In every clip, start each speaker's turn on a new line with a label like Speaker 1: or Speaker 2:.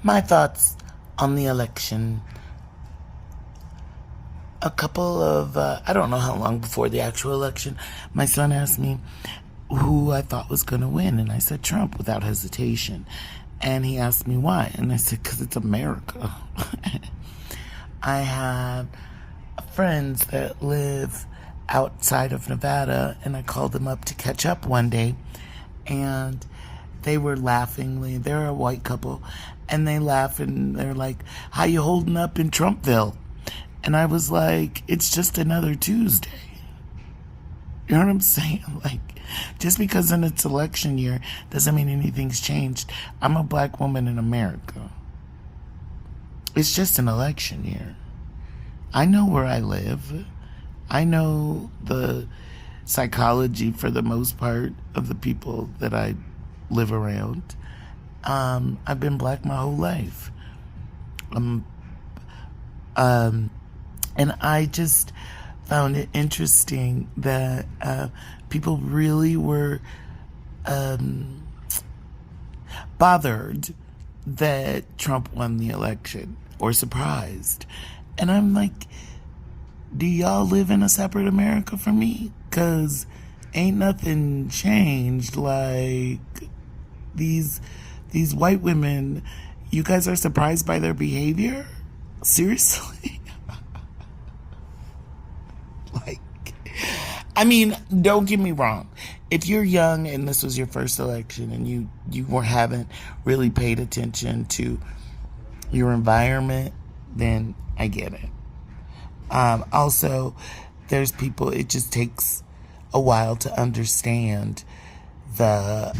Speaker 1: My thoughts on the election. A couple of, I don't know how long before the actual election, my son asked me who I thought was going to win. And I said Trump without hesitation. And he asked me why. And I said, because it's America. I have friends that live outside of Nevada, and I called them up to catch up one day. And they were laughingly, they're a white couple, and they laugh and they're like, how you holding up in Trumpville? And I was like, it's just another Tuesday. You know what I'm saying? Like, just because it's election year doesn't mean anything's changed. I'm a black woman in America. It's just an election year. I know where I live. I know the psychology, for the most part, of the people that I live around. I've been black my whole life. And I just found it interesting that people really were bothered that Trump won the election, or surprised. And I'm like, do y'all live in a separate America from me? Because ain't nothing changed. Like, these white women, you guys are surprised by their behavior? Seriously? Like, I mean, don't get me wrong. If you're young and this was your first election and you haven't really paid attention to your environment, then I get it. Also, there's people, it just takes a while to understand the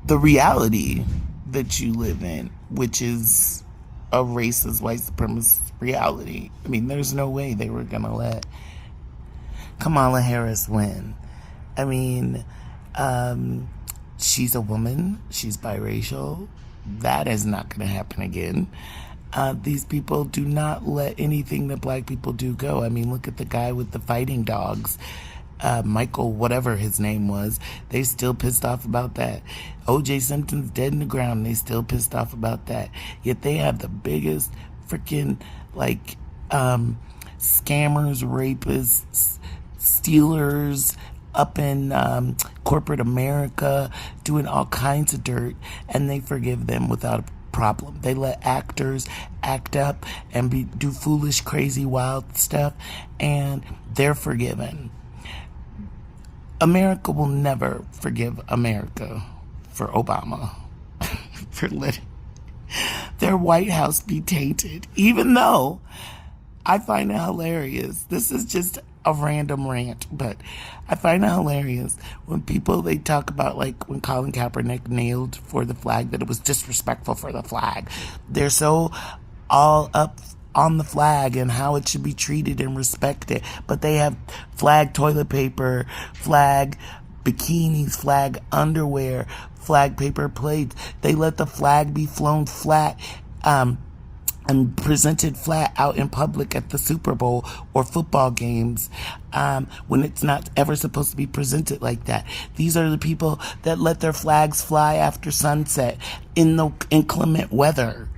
Speaker 1: reality that you live in, which is a racist, white supremacist reality. I mean, there's no way they were going to let Kamala Harris win. I mean, she's a woman. She's biracial. That is not going to happen again. These people do not let anything that black people do go. I mean, look at the guy with the fighting dogs. Michael, whatever his name was, they still pissed off about that. O.J. Simpson's dead in the ground, they still pissed off about that. Yet they have the biggest freaking, like, scammers, rapists, stealers up in corporate America doing all kinds of dirt, and they forgive them without a problem. They let actors act up and do foolish, crazy, wild stuff, and they're forgiven. America will never forgive America for Obama for letting their White House be tainted, even though I find it hilarious. This is just a random rant, but I find it hilarious when people, they talk about, like, when Colin Kaepernick kneeled for the flag, that it was disrespectful for the flag. They're so all up on the flag and how it should be treated and respected, but they have flag toilet paper, flag bikinis, flag underwear, flag paper plates. They let the flag be flown flat and presented flat out in public at the Super Bowl or football games, when it's not ever supposed to be presented like that. These are the people that let their flags fly after sunset in the inclement weather,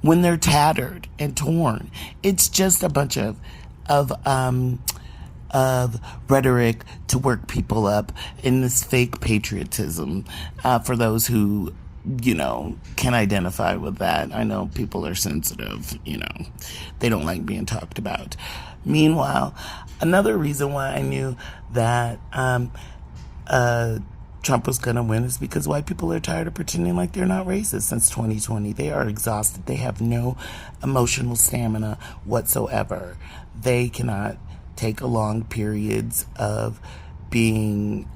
Speaker 1: when they're tattered and torn. It's just a bunch of rhetoric to work people up in this fake patriotism, for those who, can identify with that. I know people are sensitive, they don't like being talked about. Meanwhile, another reason why I knew that Trump was going to win is because white people are tired of pretending like they're not racist since 2020. They are exhausted. They have no emotional stamina whatsoever. They cannot take long periods of being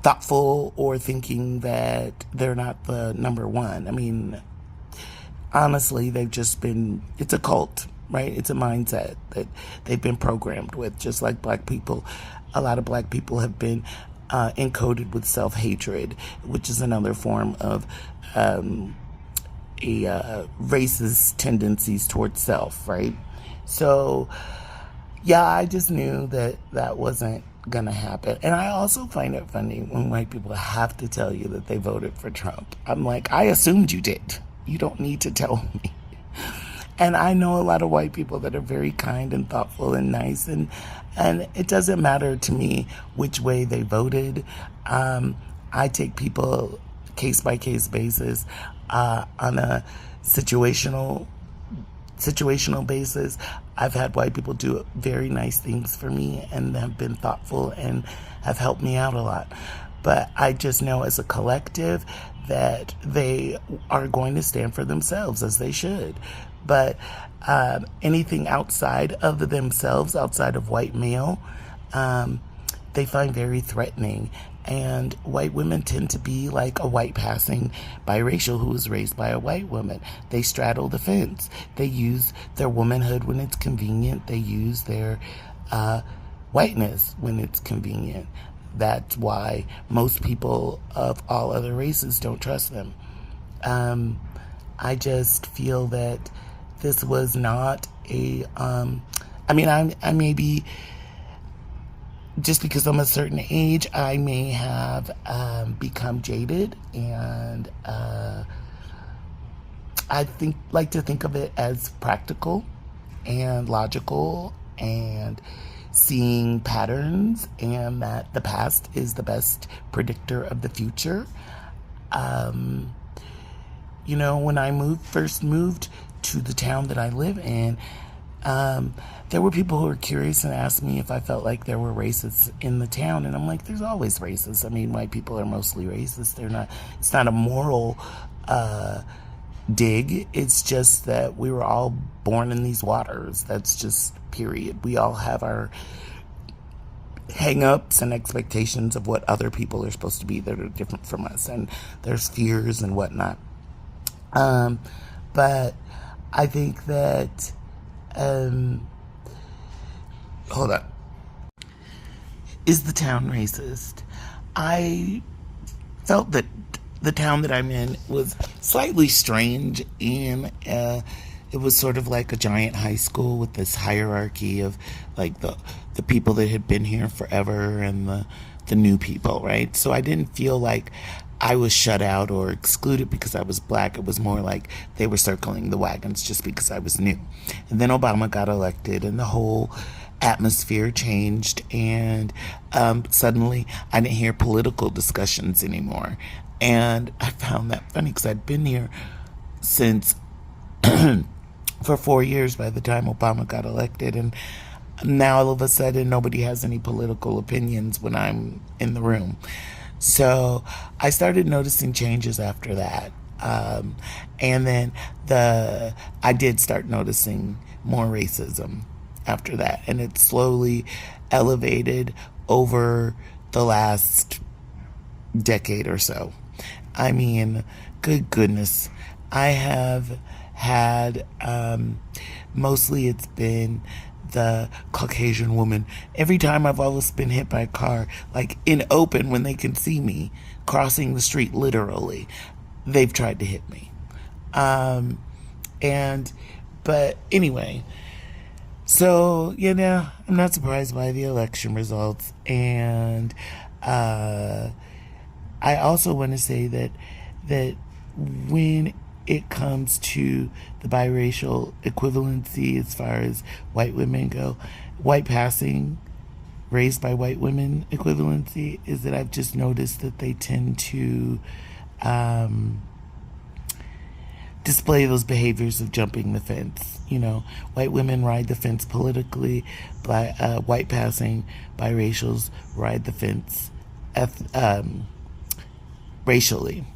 Speaker 1: thoughtful or thinking that they're not the number one. I mean, honestly, they've just been, it's a cult, right? It's a mindset that they've been programmed with, just like black people. A lot of black people have been encoded with self-hatred, which is another form of racist tendencies towards self, right? So, yeah, I just knew that that wasn't gonna happen. And I also find it funny when white people have to tell you that they voted for Trump. I'm like, I assumed you did. You don't need to tell me. And I know a lot of white people that are very kind and thoughtful and nice, and it doesn't matter to me which way they voted. I take people case by case basis, on a situational basis. I've had white people do very nice things for me and have been thoughtful and have helped me out a lot. But I just know as a collective that they are going to stand for themselves, as they should. But anything outside of themselves, outside of white male, they find very threatening. And white women tend to be like a white passing biracial who was raised by a white woman. They straddle the fence. They use their womanhood when it's convenient. They use their whiteness when it's convenient. That's why most people of all other races don't trust them. I just feel that this was not a, I may be, just because I'm a certain age, I may have become jaded, and like to think of it as practical and logical and seeing patterns, and that the past is the best predictor of the future. When I first moved to the town that I live in, there were people who were curious and asked me if I felt like there were racists in the town. And I'm like, there's always racists. I mean, white people are mostly racist. It's not a moral dig. It's just that we were all born in these waters. That's just period. We all have our hang-ups and expectations of what other people are supposed to be that are different from us. And there's fears and whatnot. But I think that, hold on. Is the town racist? I felt that the town that I'm in was slightly strange, and it was sort of like a giant high school with this hierarchy of like the people that had been here forever and the new people, right? So I didn't feel like I was shut out or excluded because I was black. It was more like they were circling the wagons just because I was new. And then Obama got elected, and the whole atmosphere changed, and suddenly I didn't hear political discussions anymore. And I found that funny because I'd been here since for 4 years by the time Obama got elected, and now all of a sudden nobody has any political opinions when I'm in the room. So I started noticing changes after that. And then I did start noticing more racism after that. And it slowly elevated over the last decade or so. I mean, good goodness. I have had, mostly it's been the Caucasian woman. Every time I've always been hit by a car, like in open when they can see me crossing the street, literally, they've tried to hit me. But anyway, so, I'm not surprised by the election results. And I also want to say that when it comes to the biracial equivalency as far as white women go, white passing, raised by white women equivalency, is that I've just noticed that they tend to display those behaviors of jumping the fence. White women ride the fence politically, white passing biracials ride the fence racially.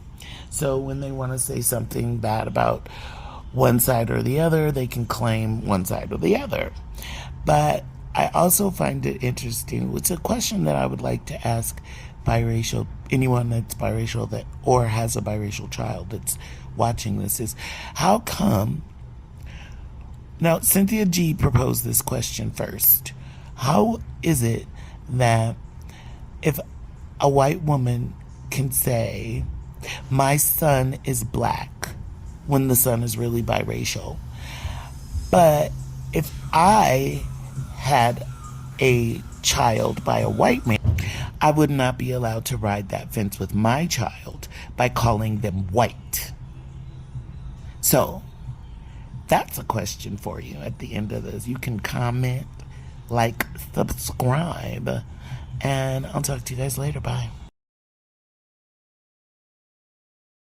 Speaker 1: So when they want to say something bad about one side or the other, they can claim one side or the other. But I also find it interesting. It's a question that I would like to ask anyone that's biracial or has a biracial child that's watching this, is how come, now Cynthia G proposed this question first. How is it that if a white woman can say, my son is black, when the son is really biracial, but if I had a child by a white man, I would not be allowed to ride that fence with my child by calling them white. So, that's a question for you at the end of this. You can comment, like, subscribe, and I'll talk to you guys later. Bye.